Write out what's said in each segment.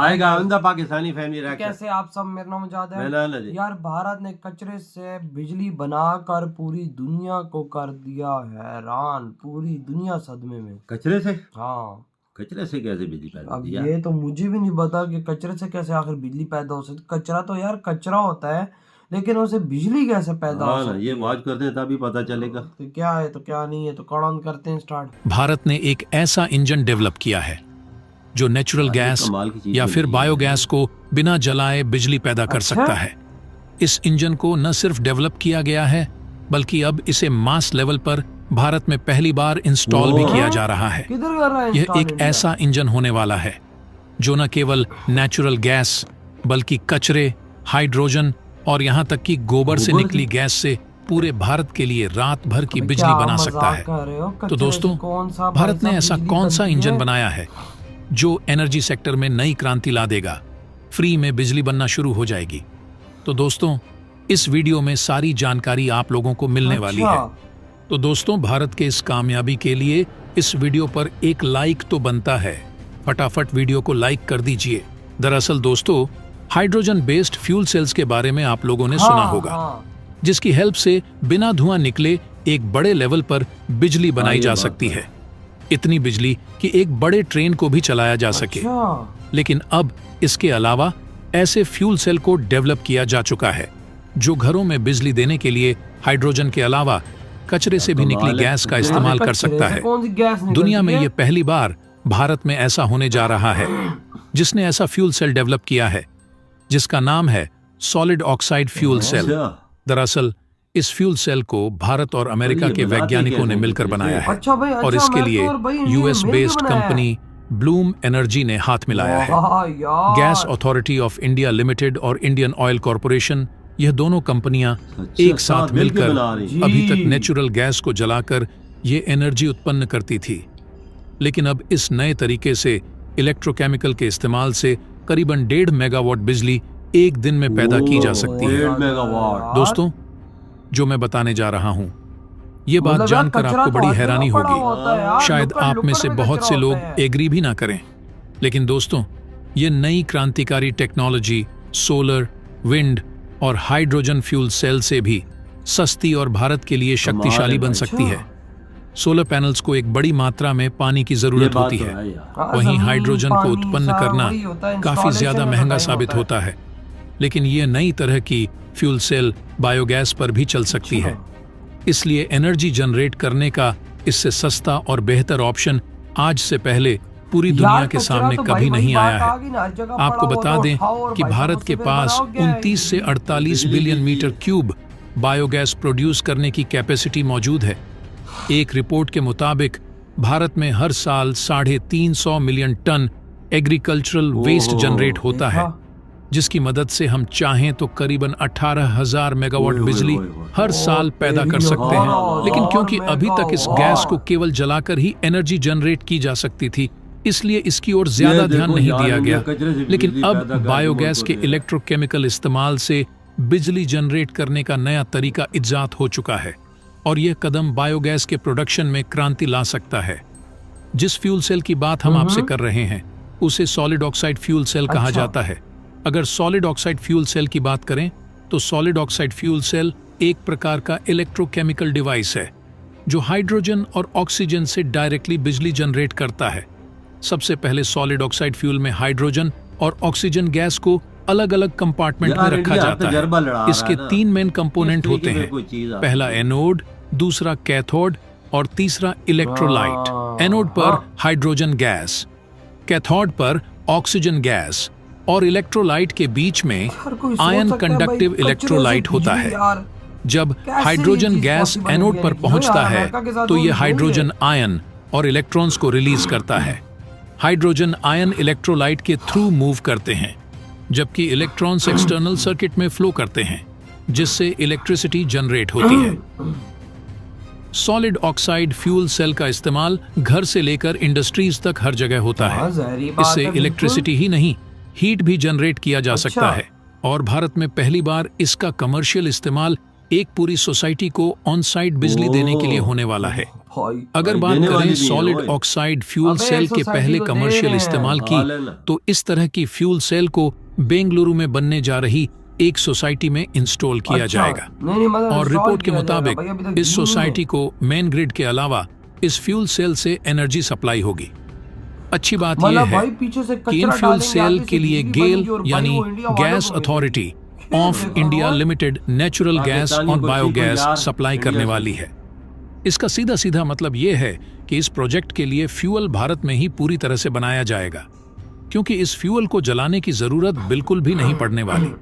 आएगा आइंदा पाकिस्तानी फैमिली रह कैसे आप सब, मेरा नाम मुजाद है। मेरा नाम जी। यार भारत ने कचरे से बिजली बनाकर पूरी दुनिया को कर दिया हैरान, पूरी दुनिया सदमे में। कचरे से? हाँ, कचरे से कैसे बिजली पैदा अब होती है? ये तो मुझे भी नहीं पता कि कचरे से कैसे आखिर बिजली पैदा हो सकती। कचरा तो यार कचरा होता है, लेकिन उसे बिजली कैसे पैदा हो हाँ ना, सकती ये है? बात करते हैं तभी पता चलेगा। तो क्या है तो क्या नहीं है, तो कौन करते हैं स्टार्ट। भारत ने एक ऐसा इंजन डेवलप किया है जो नेचुरल गैस कमाल की चीज या फिर बनी है। बायोगैस को बिना जलाए बिजली पैदा कर अच्छा? सकता है। इस इंजन को न सिर्फ डेवलप किया गया है, बल्कि अब इसे मास लेवल पर भारत में पहली बार इंस्टॉल भी किया जा रहा है। किधर कर रहा है यह install एक इंडिया? ऐसा इंजन होने वाला है जो न केवल नेचुरल गैस बल्कि कचरे, हाइड्रोजन और यहाँ तक कि गोबर से गोबर निकली गैस से पूरे भारत के लिए रात भर की अबे बिजली क्या बना सकता मजाक है। कर रहे हो? तो कचरे दोस्तों, से कौन सा भारत ने भाई ऐसा साहब कौन सा बिजली इंजन बनती है? बनाया है जो एनर्जी सेक्टर में नई क्रांति ला देगा, फ्री में बिजली बनना शुरू हो जाएगी। तो दोस्तों, इस वीडियो में सारी जानकारी आप लोगों को मिलने वाली है। तो दोस्तों, भारत के इस कामयाबी के लिए इस वीडियो पर एक लाइक तो बनता है। फटाफट वीडियो को लाइक कर दीजिए। दरअसल दोस्तों, हाइड्रोजन बेस्ड फ्यूल सेल्स के बारे में आप लोगों ने सुना होगा, जिसकी हेल्प से बिना धुआं निकले एक बड़े लेवल पर बिजली बनाई जा सकती है। इतनी बिजली कि एक बड़े ट्रेन को भी चलाया जा सके। लेकिन अब इसके अलावा ऐसे फ्यूल सेल को डेवलप किया जा चुका है जो घरों में बिजली देने के लिए हाइड्रोजन के अलावा कचरे से भी निकली गैस का इस्तेमाल कर सकता है। दुनिया में ये पहली बार भारत में ऐसा होने जा रहा है, जिसने ऐसा फ्यूल सेल डेवलप किया है जिसका नाम है सॉलिड ऑक्साइड फ्यूल सेल। दरअसल इस फ्यूल सेल को भारत और अमेरिका के वैज्ञानिकों ने मिलकर बनाया है और इसके लिए US based company Bloom energy ने हाथ मिलाया है। Gas authority of India limited और इंडियन ऑयल कॉरपोरेशन, यह दोनों कंपनियां एक साथ मिलकर अभी तक नेचुरल गैस को जलाकर ये एनर्जी उत्पन्न करती थी, लेकिन अब इस नए तरीके से इलेक्ट्रोकेमिकल के इस्तेमाल से करीबन 1.5 मेगावाट बिजली एक दिन में पैदा की जा सकती है। 1.5 मेगावाट। दोस्तों, जो मैं बताने जा रहा हूं, ये बात जानकर आपको बड़ी हैरानी होगी। शायद आप में से बहुत से लोग एग्री भी ना करें, लेकिन दोस्तों, ये नई क्रांतिकारी टेक्नोलॉजी सोलर, विंड और हाइड्रोजन फ्यूल सेल से भी सस्ती और भारत के लिए शक्तिशाली बन सकती है। सोलर पैनल्स को एक बड़ी मात्रा में पानी की जरूरत होती है, वहीं हाइड्रोजन को उत्पन्न करना काफी ज्यादा महंगा साबित होता है। लेकिन ये नई तरह की फ्यूल सेल बायोगैस पर भी चल सकती है, इसलिए एनर्जी जनरेट करने का इससे सस्ता और बेहतर ऑप्शन आज से पहले पूरी दुनिया के सामने कभी नहीं आया है। आपको बता दें कि भारत के पास 29 से 48 billion metre cube biogas produce करने की कैपेसिटी मौजूद है। एक रिपोर्ट के मुताबिक भारत में हर साल 350 million ton agricultural waste generate होता है, जिसकी मदद से हम चाहें तो करीबन 18,000 मेगावाट बिजली हर साल पैदा कर सकते हैं। लेकिन क्योंकि अभी तक इस गैस को केवल जलाकर ही एनर्जी जनरेट की जा सकती थी, इसलिए इसकी ओर ज्यादा ध्यान नहीं दिया गया। लेकिन अब बायोगैस के इलेक्ट्रोकेमिकल इस्तेमाल से बिजली जनरेट करने का नया तरीका इजाद हो चुका है और यह कदम बायोगैस के प्रोडक्शन में क्रांति ला सकता है। जिस फ्यूल सेल की बात हम आपसे कर रहे हैं उसे सॉलिड ऑक्साइड फ्यूल सेल कहा जाता है। अगर सॉलिड ऑक्साइड फ्यूल सेल की बात करें तो सॉलिड ऑक्साइड फ्यूल सेल एक प्रकार का इलेक्ट्रोकेमिकल डिवाइस है जो हाइड्रोजन और ऑक्सीजन से डायरेक्टली बिजली जनरेट करता है। सबसे पहले सॉलिड ऑक्साइड फ्यूल में हाइड्रोजन और ऑक्सीजन गैस को अलग अलग कंपार्टमेंट में रखा जाता है। इसके 3 मेन कंपोनेंट होते हैं, पहला एनोड, दूसरा कैथोड और तीसरा इलेक्ट्रोलाइट। एनोड पर हाइड्रोजन गैस, कैथोड पर ऑक्सीजन गैस और इलेक्ट्रोलाइट के बीच में आयन कंडक्टिव इलेक्ट्रोलाइट होता है। जब हाइड्रोजन गैस एनोड पर पहुंचता है तो यह हाइड्रोजन आयन और इलेक्ट्रॉन्स को रिलीज करता है। हाइड्रोजन आयन इलेक्ट्रोलाइट के थ्रू मूव करते हैं, जबकि इलेक्ट्रॉन्स एक्सटर्नल सर्किट में फ्लो करते हैं, जिससे इलेक्ट्रिसिटी जनरेट होती है। सॉलिड ऑक्साइड फ्यूल सेल का इस्तेमाल घर से लेकर इंडस्ट्रीज तक हर जगह होता है। इससे इलेक्ट्रिसिटी ही नहीं, हीट भी जनरेट किया जा सकता है और भारत में पहली बार इसका कमर्शियल इस्तेमाल एक पूरी सोसाइटी को ऑन साइट बिजली देने के लिए होने वाला है। भाई अगर भाई बात देने वाली करें भी है, सॉलिड वही। ऑक्साइड फ्यूल अबे सेल के सोसाइटी पहले को दे कमर्शियल रहे हैं। इस्तेमाल हाँ, लेना। की, तो इस तरह की फ्यूल सेल को बेंगलुरु में बनने जा रही एक सोसाइटी में इंस्टॉल किया अच्छा, जाएगा। नहीं, मतलब और install रिपोर्ट के किया जाएगा। मुताबिक भाई, अभी तक इस दी नहीं है। सोसाइटी को मेन ग्रिड के अलावा इस फ्यूल सेल से एनर्जी सप्लाई होगी। अच्छी बात यह मतलब है भाई पीछे से कि इन कचरा फ्यूल डालेंगे, सेल आगे के से लिए बिजली गेल बनेगी और भाई यानी वो इंडिया वालों गैस को मिलेगी। Authority of India limited natural gas Pakistani और को बायोगैस यार, सप्लाई इंडिया करने से। वाली है। इसका सीधा सीधा मतलब यह है कि इस प्रोजेक्ट के लिए फ्यूल भारत में ही पूरी तरह से बनाया जाएगा, क्योंकि इस फ्यूल को जलाने की जरूरत बिल्कुल भी नहीं पड़ने वाली।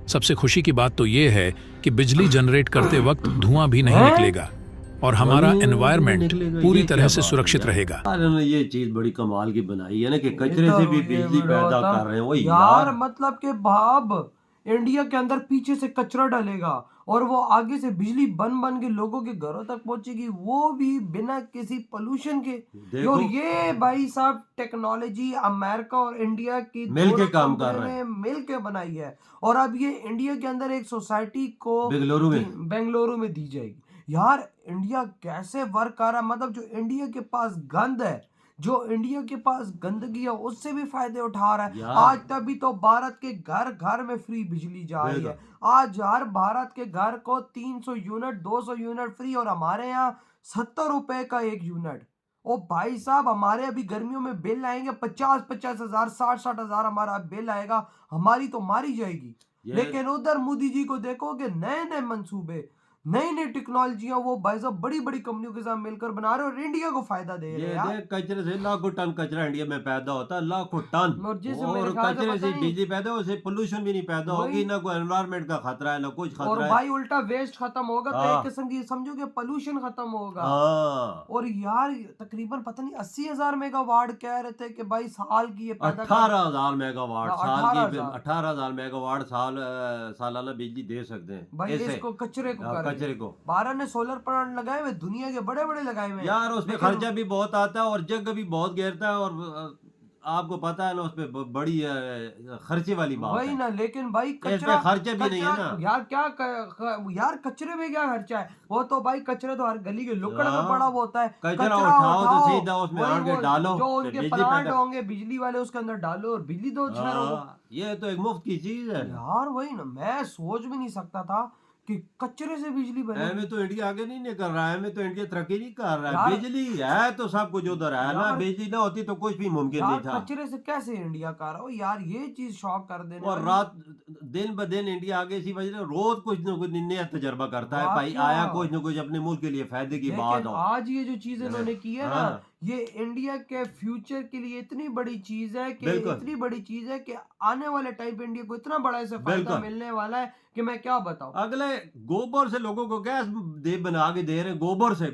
सबसे खुशी की बात तो यह है कि बिजली जनरेट करते वक्त धुआं भी नहीं निकलेगा और हमारा वही एनवायरनमेंट निकलेगा, पूरी ये तरह क्या से बात सुरक्षित है यार। रहेगा। अरे ना, ये चीज बड़ी कमाल की बनाई है ना कि कचरे इधर से भी ये बिजली वीडियो पैदा होता। कर रहे हैं। वो यार यार मतलब के भाब इंडिया के अंदर पीछे से कचरा डालेगा और वो आगे से बिजली बन बन के लोगों के घरों तक पहुंचेगी, वो भी बिना किसी पोल्यूशन के। देखो। और ये भाई साहब टेक्नोलॉजी अमेरिका और इंडिया की मिल के दोनों काम कर कंपनियों रहे ने मिल के बनाई है और अब ये इंडिया के अंदर एक सोसाइटी को बेंगलुरु में दी जाएगी। यार इंडिया कैसे वर्क कर रहा है, मतलब जो इंडिया के पास गंद है, जो इंडिया के पास गंदगी है, उससे भी फायदे उठा रहा है। यार। आज तभी तो भारत के घर घर में फ्री बिजली जा रही है। आज हर भारत के घर को 300 यूनिट 200 यूनिट फ्री और हमारे यहाँ 70 रुपए का एक यूनिट। ओ भाई साहब, हमारे अभी गर्मियों में बिल आएंगे 50-50 हजार 60-60 हजार हमारा बिल आएगा, हमारी तो मारी जाएगी। लेकिन उधर मोदी जी को देखोगे, नए नए मंसूबे, नई नई टेक्नोलॉजियां वो भाई साहब बड़ी बड़ी कंपनियों के साथ मिलकर बना रहे और इंडिया को फायदा दे रहे ये हैं यार। देख, कचरे से लाखों टन कचरा इंडिया में पैदा होता है, लाखों टन। और जिससे मेरे और ख्याल से कचरे पता से नहीं- बिजली पैदा हो, उससे पोल्यूशन भी नहीं पैदा वही। होगी, ना कोई एनवायरनमेंट का खतरा है, ना कुछ और खतरा है। भाई उल्टा वेस्ट खत्म होगा तो हाँ। एक किस्म की समझो कि पोल्यूशन खत्म होगा। हाँ, और यार तकरीबन पता नहीं 80,000 मेगावाट कह रहे थे कि भाई साल की ये पैदा 18,000 मेगावाट हाँ, साल की 18,000 18,000 मेगावाट सालाना बिजली दे सकते हैं। भाई ऐसे इसको कचरे को हाँ, करें। कचरे को। भारत ने सोलर प्लांट लगाए हुए, दुनिया के बड़े बड़े लगाए हुए हैं। यार उसमें लेकिन- खर्चा भी बहुत आता है और जगह भी बहुत घेरता है और आपको पता है ना, उसमें बड़ी खर्चे वाली बात वही है। ना, लेकिन भाई इस पे कचरा खर्चे भी नहीं है कचरा- ना। यार क्या यार कचरे में क्या खर्चा है, वो तो भाई कचरे तो हर गली के लुक्कड़ में हाँ। पड़ा हुआ होता है। कचरा उठाओ तो सीधा उसमें वही आगे वो डालो, जो तो उनके बिजली प्लांट पैदा- होंगे बिजली वाले, उसके अंदर डालो और बिजली दो शहरों को। हाँ, ये तो एक मुफ्त की चीज है। यार वही ना, मैं सोच भी नहीं सकता था कि कचरे से बिजली बने। हमें तो इंडिया आगे नहीं कर रहा है, हमें तो इंडिया तरक्की नहीं कर रहा है। यार- बिजली है तो सब कुछ उधर है ना, यार- बिजली ना होती तो कुछ भी मुमकिन यार नहीं था। कचरे से कैसे इंडिया कर रहा हो यार, ये चीज शॉक कर देने और वाली। रात दिन ब दिन इंडिया आगे इसी वजह से रोज कुछ न कुछ नया तजर्बा करता है। भाई वाकई। आया कुछ न कुछ अपने मुल्क के लिए फायदे की बात लेकिन हो। आज ये जो चीज इन्होंने की है ना, हाँ। ये इंडिया के फ्यूचर के लिए इतनी बड़ी चीज है कि बिल्कुल। इतनी बड़ी चीज है कि आने वाले टाइम पे इंडिया को इतना बड़ा इससे फायदा बिल्कुल। मिलने वाला है कि मैं क्या बताऊं। अगले गोबर से लोगों को गैस बना के दे रहे हैं, गोबर से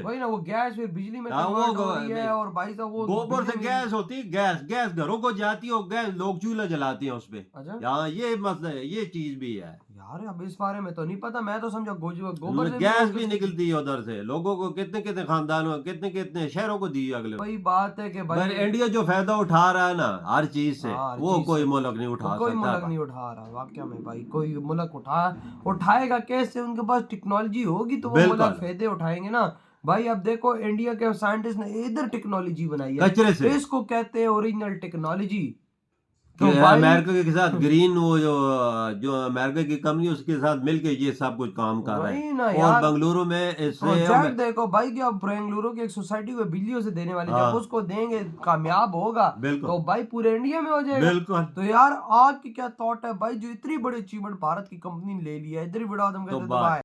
वही ना, वो गैस फिर बिजली में हाँ, वो कन्वर्ट हो गो- रही है और भाई साहब वो गोबर से बिजली में- गैस होती है, गैस घरों को जाती है और गैस लोग चूल्हा जलाते हैं उस पे। अच्छा यहाँ ये मसला है, ये चीज भी है। यार अब इस बारे में तो नहीं पता, मैं तो समझा गोबर से गैस लोग भी इसकी- निकलती है उधर से, लोगों को कितने कितने खानदानों कितने कितने शहरों को दी है अगले। वही बात है कि भाई पर इंडिया जो फायदा उठा रहा है ना हर चीज से, हाँ, हर वो चीज कोई से। मुल्क नहीं उठा कोई मुल्क सकता। नहीं उठा रहा वाकया में भाई, कोई मुल्क उठाएगा कैसे? उनके पास टेक्नोलॉजी होगी तो वो बिल्कुल। मुल्क फायदे उठाएंगे ना भाई। अब देखो इंडिया के साइंटिस्ट ने इधर टेक्नोलॉजी बनाई है, कचरे से इसको कहते हैं ओरिजिनल टेक्नोलॉजी। तो कि भाई अमेरिका के साथ ग्रीन वो जो अमेरिका की कंपनी उसके साथ मिलके ये सब कुछ काम कर रहे वही ना हैं। यार। और बेंगलुरु में इससे प्रोजेक्ट देखो भाई कि अब बेंगलुरु की एक सोसाइटी को बिजली से देने वाले हाँ। जब उसको देंगे कामयाब होगा बिल्कुल। तो भाई पूरे इंडिया में हो जाएगा। बिल्कुल। तो यार आपकी क्या थॉट है भाई, जो इतनी बड़ी अचीवमेंट भारत की कंपनी ने ले लिया है, इधर ही बड़ा आदम तो कहते बात- हैं